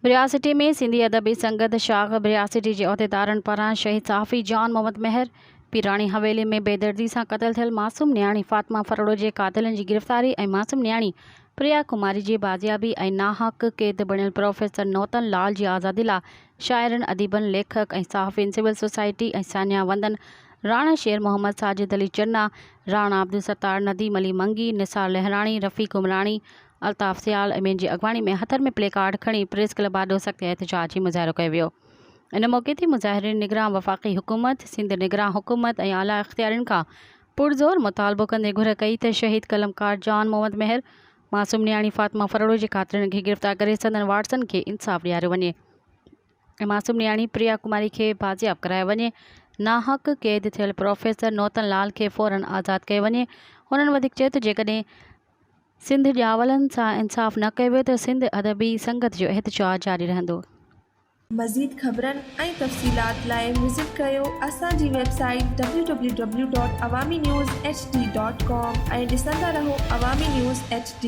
ब्रियासिटी में सिंधी अदबी संगत शाख ब्रियासिटी के उहदेदारनि पारां शहीद सहाफ़ी जॉन मोहम्मद मेहर पीराणी हवेली में बेदर्दी से क़त्ल थियल मासूम न्याणी फातिमा फरोड़ो के कातिलनि की गिरफ़्तारी और मासूम न्याणी प्रिया कुमारी की बाजियाबी और नाहक कैद बणियल प्रोफेसर नौतन लाल की आज़ादी लाइ शाइरनि अदीबनि लेखक और सहाफ़ियुनि सिविल सोसाइटी और सानिया वंदन राणा शेर मोहम्मद साजिद अली चन्ना राणा अब्दुल सत्तार नदीम अली मंगी निसार लहराणी रफ़ीक उमराणी अल्ताफ़ सियाल अमीन की अगवानी में हथर में प्ले कार्ड खड़ी प्रेस क्लब आडो सख्त एहतजाज मुज़ाहिरो किया वियो। इन मौके ते मुज़ाहिरीन निगरान वफ़ाक़ी हुकूमत सिंध निगरान हुकूमत और आला इख्तियारिन का पुरज़ोर मुतालबो कंदे घुर कई त शहीद कलमकार जॉन मोहम्मद मेहर मासूम न्याणी फातिमा फरोड़ो के कातिलनि खे गिरफ़्तार करे संदन वारसनि खे इंसाफ़ ॾियारियो वञे ऐं मासूम न्याणी प्रिया कुमारी के बाजियाब करायो वञे। नाहक कैद थियल प्रोफेसर नौतन लाल के फ़ौरन आज़ाद कयो वञे। हुननि वधीक चयो त जेकॾहिं सिंध ॼावलनि सां इंसाफ़ न कयो वियो त सिंध अदबी संगत जो एहतजाज जारी रहंदो। मज़ीद ख़बरनि ऐं तफ़सीलात लाइ विज़िट कयो असांजी वेबसाइट www.awamiNewsHD.com ऐं ॾिसंदा रहो अवामी न्यूज़ HD।